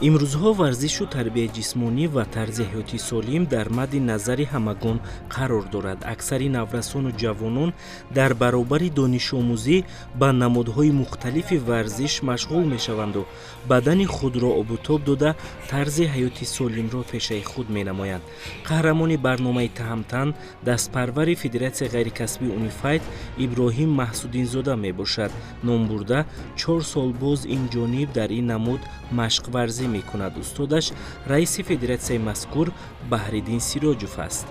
имрӯзҳо варзишу тарбияи ҷисмонӣ ва тарзи ҳаёти солим дар мадди назари ҳамагон қарор дорад. Аксари наврасону ҷавонон дар баробари донишомӯзӣ ба намудҳои мухталифи варзиш машғул мешаванду бадани худро обутоб дода тарзи ҳаёти солимро пешаи худ менамоянд. қаҳрамони барномаи таҳамтан дастпарвари Федератсияи ғайрикасбии Унифайт Иброҳим Маҳсудинзода мебошад. Ном бурда 4 сол боз инҷониб дар ин намуд машқварзӣ мекунад. Устодаш раиси федератсияи мазкур Баҳриддин Сироҷов аст.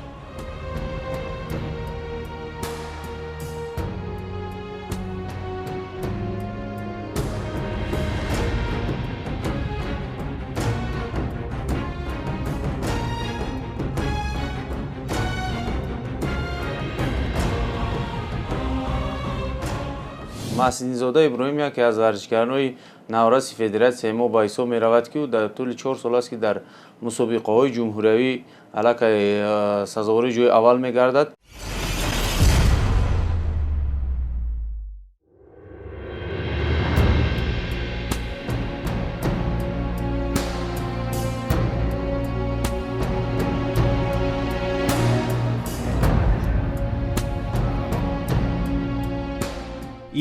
Маҳсудинзода Иброҳим яке аз варзишгарони навраси федератсияи мо ба ҳисоб меравад, ки ӯ дар тӯли 4 сол аст, ки дар мусобиқаҳои ҷумҳуриявӣ аллакай сазовори ҷойи аввал мегардад.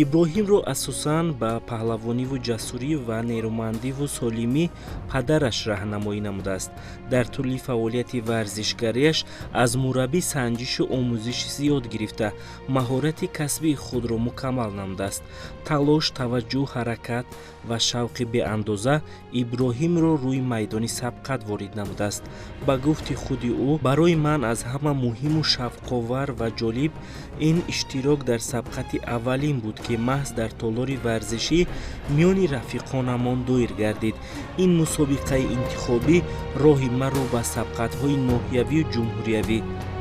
иброҳимро асосан ба паҳлавониву ҷасурӣ ва нерӯмандиву солимӣ падараш раҳнамоӣ намудааст. Дар тӯли фаъолияти варзишгариаш аз мураббӣ санҷишу омӯзиши зиёд гирифта, маҳорати касбии худро мукаммал намудааст. Талош, таваҷҷӯҳ, ҳаракат ва шавқи беандоза Иброҳимро рӯи майдони сабқат ворид намудааст. Ба гуфти худи ӯ, барои ман аз ҳама муҳиму шавқовар ва ҷолиб ин иштирок дар сабқати аввалин буд, ки маҳз дар толори варзишӣ миёни рафиқонамон доир гардид. Ин мусобиқаи интихобӣ роҳи маро ба сабқатҳои ноҳиявию ҷумҳуриявӣ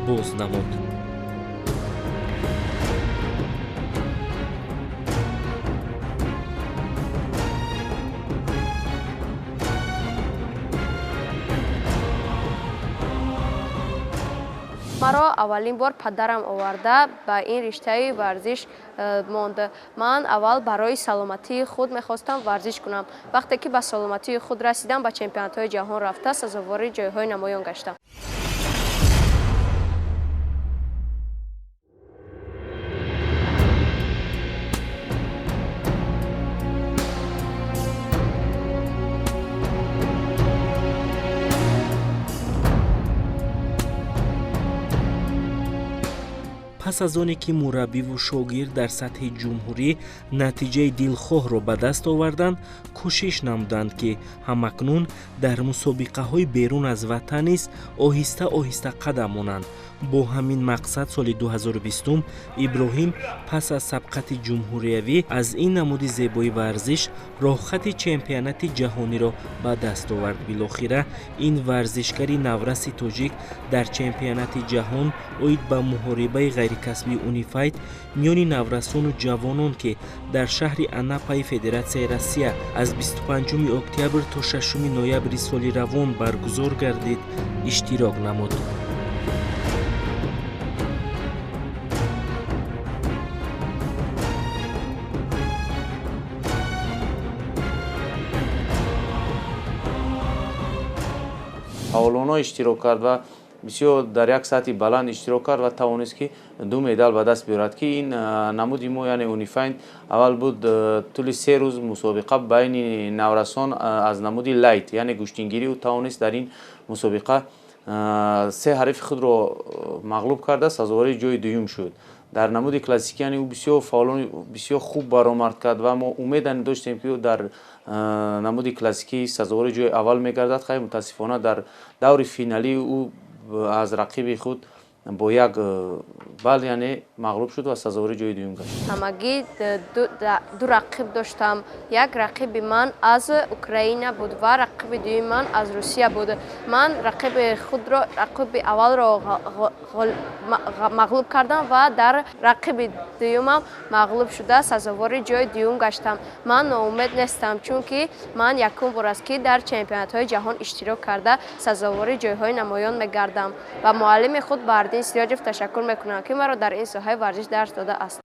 боз намуд. маро аввалин бор падарам оварда ба ин риштаи варзиш монд. Ман аввал барои саломатии худ мехостам варзиш кунам. Вақте ки ба саломатии худ расидам, ба чемпионатҳои ҷаҳон рафта сазовори ҷойҳои намоён гаштам. пас аз оне ки мураббиву шогирд дар сатҳи ҷумҳурӣ натиҷаи дилхоҳро ба даст оварданд, кӯшиш намуданд, ки ҳамакнун дар мусобиқаҳои берун аз ватан низ оҳиста оҳиста қадам монанд. Бо ҳамин мақсад соли 2020 Иброҳим пас аз сабқати ҷумҳуриявӣ аз ин намуди зебои варзиш роҳхати чемпионати ҷаҳониро ба даст овард. Билохира ин варзишгари навраси тоҷик дар чемпионати ҷаҳон оид ба муҳорибаи ғайрикасбии Унифайт миёни наврасону ҷавонон, ки дар шаҳри Анапаи Федератсияи Россия аз 25 октябр то 6 ноябри соли равон баргузор гардид, иштирок намуд. ҳаволонҳо иштирок кард ва бисёр дар як сатҳи баланд иштирок кард ва тавонист, ки 2 медал ба даст биёрад, ки ин намуди мо, яъне Унифайт аввал буд тӯли 3 рӯз мусобиқа байни наврасон аз намуди лайт, яъне гӯштингирӣ. ӯ тавонист дар ин мусобиқа 3 ҳарифи худро мағлуб карда сазовари ҷойи дуюм шуд. Дар намуди классикӣ яъне ӯ бисёр фаъолони бисёр хуб баромад кард ва мо умеда доштем, ки ӯ дар намуди классикӣ сазовари ҷойи аввал мегардад. хайр мутаассифона дар даври финалӣ ӯ аз рақиби худ бо 1 бал яъне мағлуб шуд ва сазовари ҷойи дуюм гашт. ҳамагӣ ду рақиб доштам. Як рақиби ман аз Украина буд ва рақиби дуюми ман аз Русия буд. Ман рақиби аввалро мағлуб кардам ва дар рақиби дуюмам мағлуб шуда сазовори ҷойи дуюм гаштам. Ман ноумед нестам, чунки ман якум бор аст, ки дар чемпионатҳои ҷаҳон иштирок карда сазовори ҷойҳои намоён мегардам. Ба муаллими худ Баҳриддин Сироҷов ташаккур мекунам, ки маро дар ин соҳаи варзиш дарс додааст.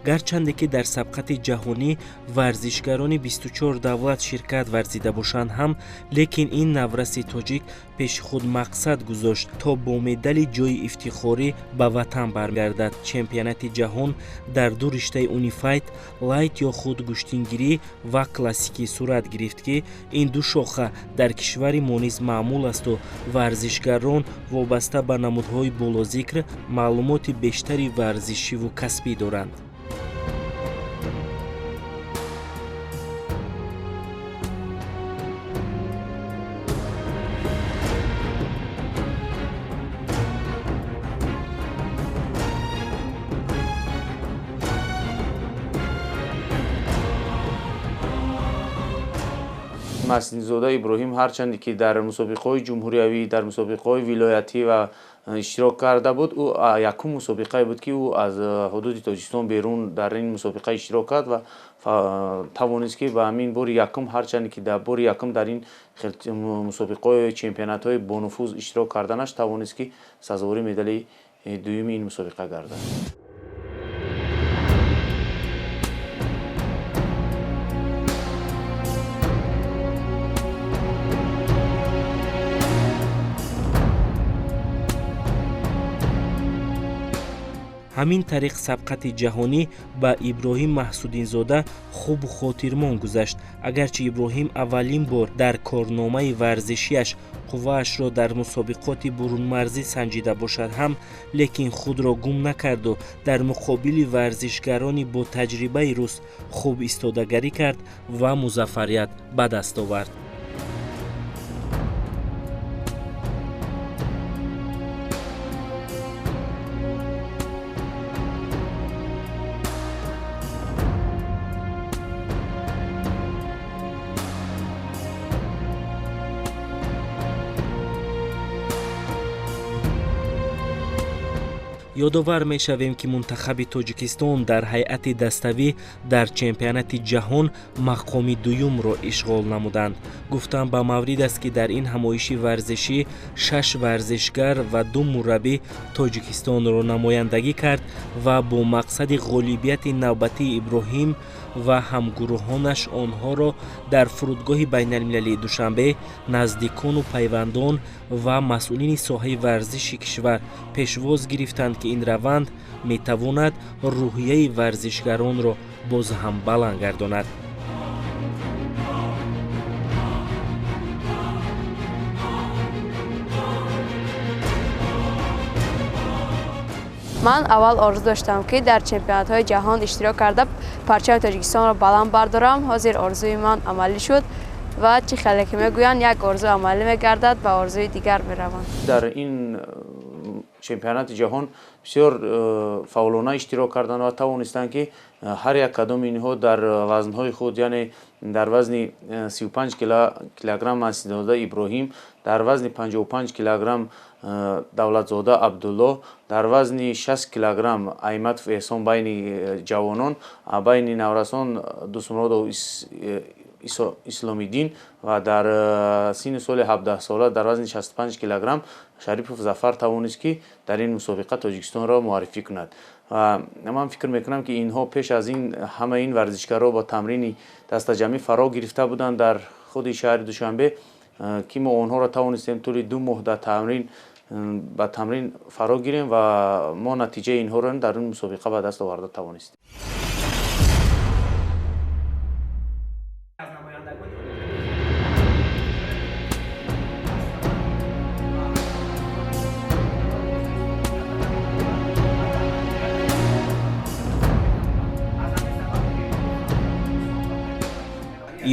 гарчанде ки дар сабқати ҷаҳонӣ варзишгарони 24 давлат ширкат варзида бошанд ҳам, лекин ин навраси тоҷик пеши худ мақсад гузошт то бо медали ҷои ифтихорӣ ба ватан баргардад. чемпионати ҷаҳон дар ду риштаи унифайт, лайт ё худ гӯштингирӣ ва классикӣ сурат гирифт ки ин ду шоха дар кишвари мо низ маъмул асту варзишгарон вобаста ба намудҳои болозикр маълумоти бештари варзишиву касбӣ доранд. масъудзода иброҳим ҳарчанде ки дар мусобиқаҳои ҷумҳуриявӣ, дар мусобиқаҳои вилоятӣ ва иштирок карда буд, ӯ якум мусобиқае буд ки ӯ аз ҳудуди Тоҷикистон берун дар ин мусобиқа иштирок кард ва тавонист ки ба ҳамин бори якум, ҳарчанде ки дар бори якум дар ин мусобиқаҳои чемпионатҳои бонуфуз иштирок карданаш тавонист ки сазовори медали дуюми ин мусобиқа гардад. ҳамин тариқ сабқати ҷаҳонӣ ба Иброҳим Маҳсудинзода хубу хотирмон гузашт. агарчи Иброҳим аввалин бор дар корномаи варзишиаш қувваашро дар мусобиқоти бурунмарзӣ санҷида бошад ҳам, лекин худро гум накарду дар муқобили варзишгарони бо таҷрибаи рус хуб истодагарӣ кард ва музаффарият ба даст овард. ёдовар мешавем ки мунтахаби Тоҷикистон дар ҳайати dastavӣ дар чемпионати ҷаҳон мақоми дуюмро ишғол намуданд. гуфтам ба маврид аст ки дар ин ҳамоиши варзишӣ 6 варзишгар ва 2 мураббӣ Тоҷикистонро намояндагӣ кард ва бо мақсади ғолибияти навбатии Иброҳим ва ҳамгурӯҳонаш онҳоро дар фурудгоҳи байналмилалии Душанбе наздикону пайвандон ва масъулини соҳаи варзиши кишвар пешвоз гирифтанд ки ин раванд метавонад рӯҳияи варзишгаронро боз ҳам баланд гардонад. ман аввал орзу доштам ки дар чемпионатҳои ҷаҳон иштирок карда парчами Тоҷикистонро баланд бардорам. ҳозир орзуи ман амалӣ шуд ва чӣ хеле ки мегӯянд як орзу амалӣ мегардад, ба орзуи дигар мераванд. дар ин чемпионати ҷаҳон бисёр фаъолона иштирок карданд ва тавонистанд ки ҳар як кадоми инҳо дар вазнҳои худ, яъне дар вазни 35 килограмм Масъудзода Иброҳим, дар вазни 55 килограмм Давлатзода Абдулло, дар вазни 60 килограмм Аиматов Эҳсон байни ҷавонон, байни наврасон Дусмуродов Исломиддин ва дар синни соли 17 сола дар вазни 65 килограмм Шарипов Зафар тавонист ки дар ин мусобиқа Тоҷикистонро муаррифӣ кунад. ман фикр мекунам ки инҳо пеш аз ин ҳама ин варзишгаро ба тамрини дастаҷамӣ фаро гирифта буданд дар худи шаҳри Душанбе, ки мо онҳоро тавонистем тӯли 2 моҳ ба тамрин фаро гирем ва мо натиҷаи инҳоро дар ин мусобиқа ба даст оварда тавонистем.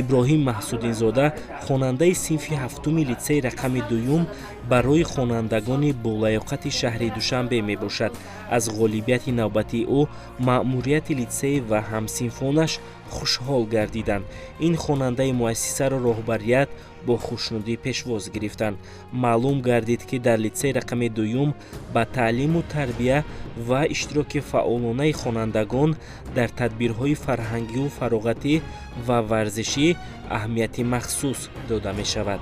иброҳим маҳсудинзода хонандаи синфи ҳафтуми литсеи рақами дуюм барои хонандагони болаёқати шаҳри Душанбе мебошад. аз ғолибияти навбатии ӯ маъмурияти литсей ва ҳамсинфонаш хушҳол гардиданд. ин хонандаи муассисаро роҳбарият бо хушнудӣ пешвоз гирифтанд. маълум гардид ки дар литсеи рақами дуюм ба таълиму тарбия ва иштироки фаъолонаи хонандагон дар тадбирҳои фарҳангиву фароғатӣ ва варзишӣ аҳамияти махсус дода мешавад.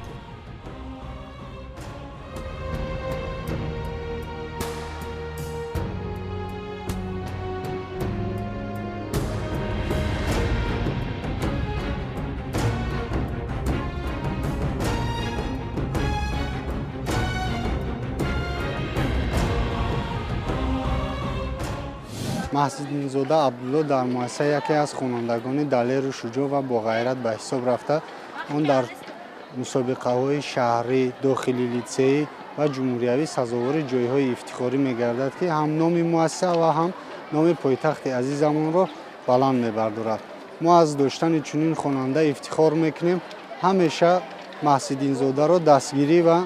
маҳсидинзода абдулло дар муассисаи яке аз хонандагони далеру шуҷоъ ва боғайрат ба ҳисоб рафта, он дар мусобиқаҳои шаҳрӣ, дохили литсеӣ ва ҷумҳуриявӣ сазовори ҷойҳои ифтихорӣ мегардад, ки ҳам номи муассиса ва ҳам номи пойтахти азизамонро баланд мебардорад. мо аз доштани чунин хонанда ифтихор мекунем. ҳамеша маҳсидинзодаро дастгирӣ ва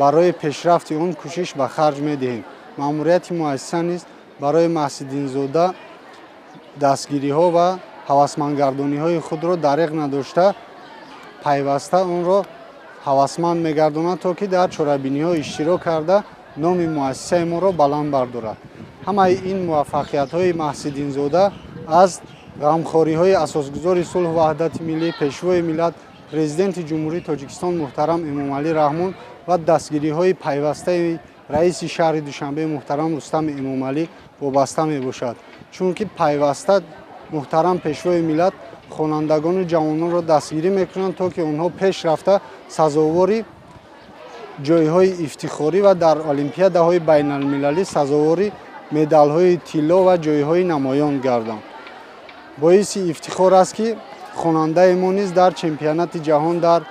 барои пешрафти он кӯшиш ба харҷ медиҳем. маъмурияти муассиса низ барои маҳсидинзода дастгириҳо ва ҳавасмандгардониҳои худро дариқ надошта, пайваста онро ҳавасманд мегардонад, то ки дар чорабиниҳо иштирок карда номи муассисаи моро баланд бардорад. ҳамаи ин муваффақиятҳои маҳсидинзода аз ғамхориҳои асосгузори сулҳу ваҳдати миллӣ, пешвои миллат, президенти ҷумҳурии Тоҷикистон муҳтарам Эмомалӣ Раҳмон ва дастгириҳои пайвастаи раиси шаҳри Душанбе муҳтарам Рустами Эмомалӣ вобаста мебошад. чунки пайваста муҳтарам пешвои миллат хонандагони ҷавононро дастгирӣ мекунанд, то ки онҳо пеш рафта сазовори ҷойҳои ифтихорӣ ва дар олимпиадаҳои байналмилалӣ сазовори медалҳои тилло ва ҷойҳои намоён гарданд. боиси ифтихор аст, ки хонандаи мо низ дар чемпионати ҷаҳон дар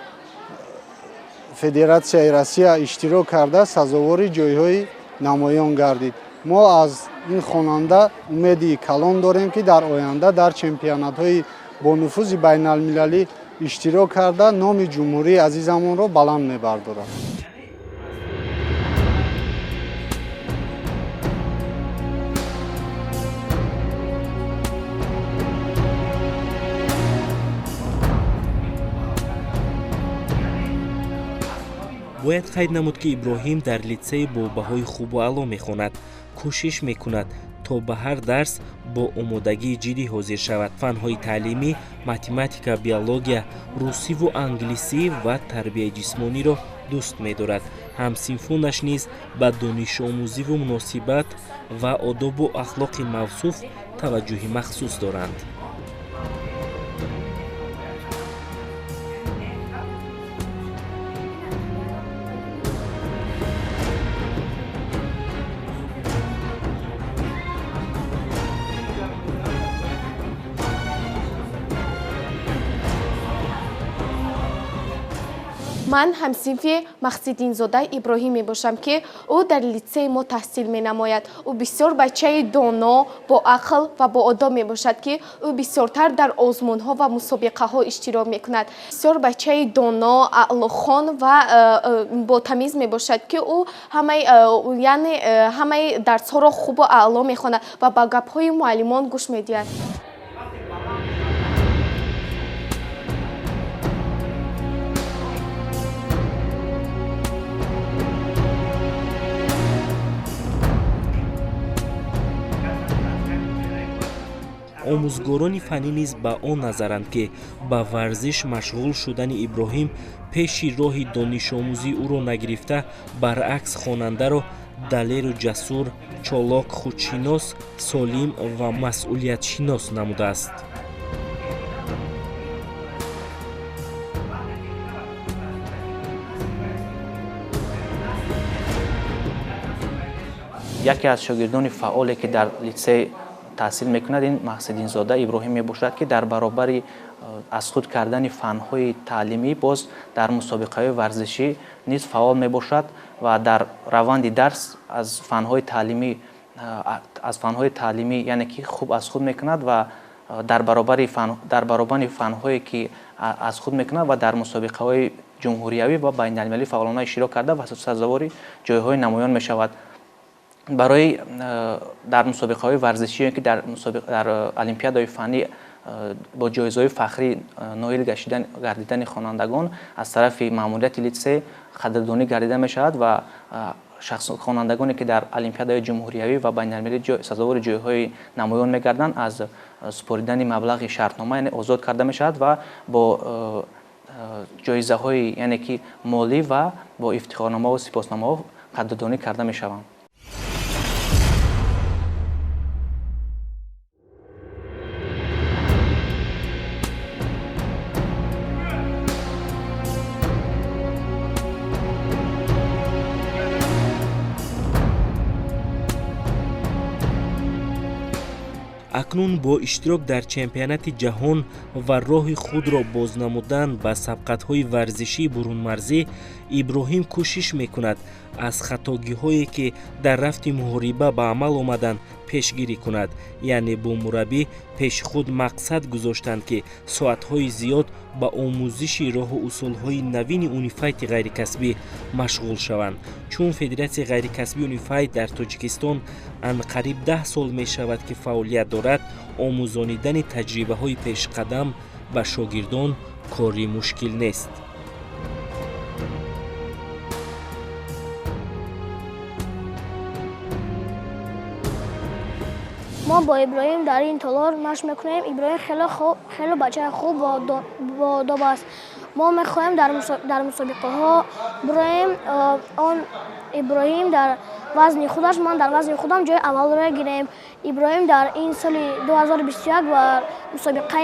Федератсияи Россия иштирок карда сазовори ҷойҳои намоён гардид. мо аз ин хонанда умеди калон дорем, ки дар оянда дар чемпионатҳои бо нуфузи байналмилалӣ иштирок карда номи ҷумҳурии азизамонро баланд мебардорад. бояд қайд намуд, ки Иброҳим дар литсеи бо баҳои хубу аъло мехонад, кӯшиш мекунад, то ба ҳар дарс бо омодагии ҷиддӣ ҳозир шавад. фанҳои таълимӣ, математика, биология, русиву англисӣ ва тарбияи ҷисмониро дӯст медорад. ҳамсинфонаш низ ба донишомӯзиву муносибат ва одобу ахлоқи мавсуф таваҷҷӯҳи махсус доранд. ман ҳамсинфи маҳсидинзода Иброҳим мебошам, ки ӯ дар литсеи мо таҳсил менамояд. ӯ бисёр бачаи доно, боақл ва боодоб мебошад, ки ӯ бисёртар дар озмунҳо ва мусобиқаҳо иштирок мекунад. бисёр бачаи доно, аълохон ва ботамиз мебошад, ки ӯ ҳамаи дарсҳоро хубу аъло мехонад ва ба гапҳои муаллимон гӯш медиҳад. омӯзгорони фанӣ низ ба он назаранд, ки ба варзиш машғул шудани Иброҳим пеши роҳи донишомӯзӣ ӯро нагирифта, баръакс хонандаро далеру ҷасур, чолок, худшинос, солим ва масъулиятшинос намудааст. яке аз шогирдони фаъоле ки дар литсей таҳсил мекунад, ин маҳсидинзода Иброҳим мебошад, ки дар баробари аз худ кардани фанҳои таълимӣ боз дар мусобиқаҳои варзишӣ низ фаъол мебошад ва дар раванди дарс аз фанҳои таълимӣ яъне ки хуб аз худ мекунад ва дар баробари фанҳое ки аз худ мекунад ва дар мусобиқаҳои ҷумҳуриявӣ ва байналмилалӣ фаъолона иштирок карда ва сазовори ҷойҳои намоён мешавад. барои дар мусобиқаҳои варзишӣ ки дар олимпиадаҳои фанӣ бо ҷоизаҳои фахрӣ ноил гардидани хонандагон аз тарафи маъмурияти литсей қадрдонӣ гардида мешавад ва хонандагоне ки дар олимпиадаҳои ҷумҳуриявӣ ва байналмилалӣ сазовори ҷойҳои намоён мегарданд, аз супоридани маблағи шартнома яъне озод карда мешавад ва бо ҷоизаҳои яъне ки молӣ ва бо ифтихорномаву сипосномаҳо қадрдонӣ карда мешаванд. акнун бо иштирок дар чемпионати ҷаҳон ва роҳи худро бознамудан ба сабқатҳои варзишии бурунмарзӣ иброҳим кӯшиш мекунад аз хатогиҳое ки дар рафти муҳориба ба амал омаданд пешгирӣ кунад, яъне бо мураббӣ пеши худ мақсад гузоштанд ки соатҳои зиёд ба омӯзиши роҳу усулҳои навини унифайти ғайрикасбӣ машғул шаванд. чун федератсияи ғайрикасбии унифайт дар тоҷикистон анқариб 10 сол мешавад ки фаъолият дорад, омӯзонидани таҷрибаҳои пешқадам ба шогирдон кори мушкил нест. ما با ابراهیم در این تالار مشق میکنیم. ابراهیم خیلی بچه خوب با داب است. ما میخواهیم در مسابقه ها ابراهیم در وزن خودش، من در وزن خودم جای اول را گیریم. ابراهیم در این سال 2021 و مسابقه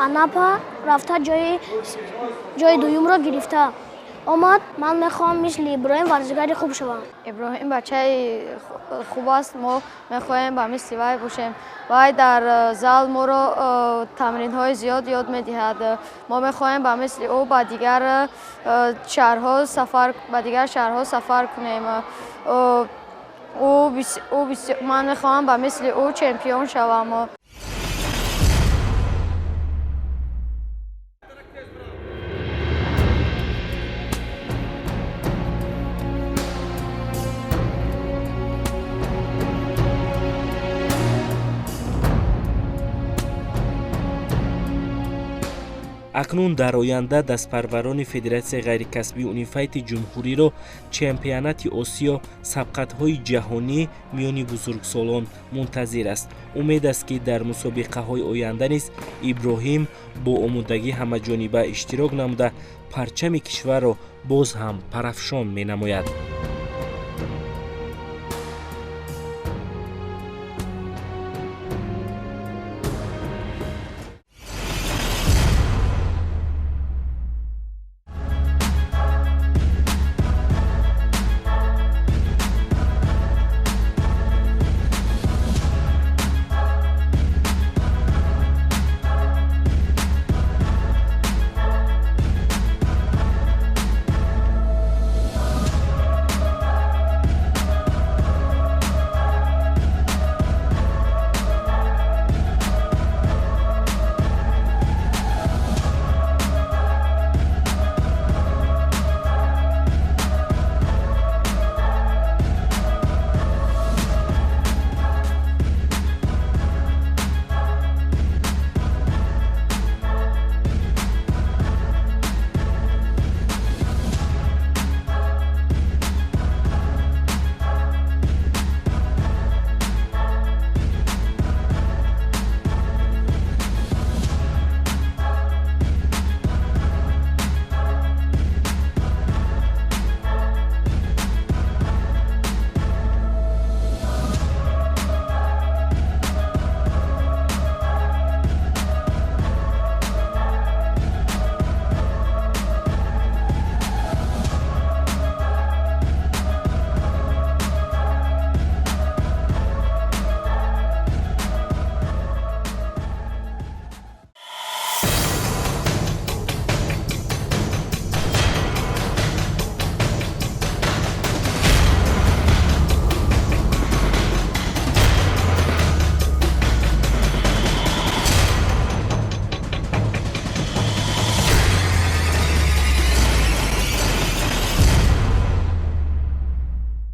اناپا رفته جای دوم را گرفته آمد. من میخوام مثل ابراهیم ورزشکار خوب شوم. ابراهیم بچه خوب است. ما میخواهیم به مثل وی باشیم. وی در زال ما را تمرین های زیاد یاد میدهد. ما میخواهیم به مثل او به دیگر شهرها سفر کنیم. من میخواهم به مثل او چمپیون شوم. акнун дар оянда дастпарварони федератсияи ғайрикасбии унифайти ҷумҳуриро чемпионати осиё сабқатҳои ҷаҳонӣ миёни бузургсолон мунтазир аст. умед аст ки дар мусобиқаҳои оянда низ иброҳим бо омодагӣ ҳамаҷониба иштирок намуда парчами кишварро боз ҳам парафшон менамояд.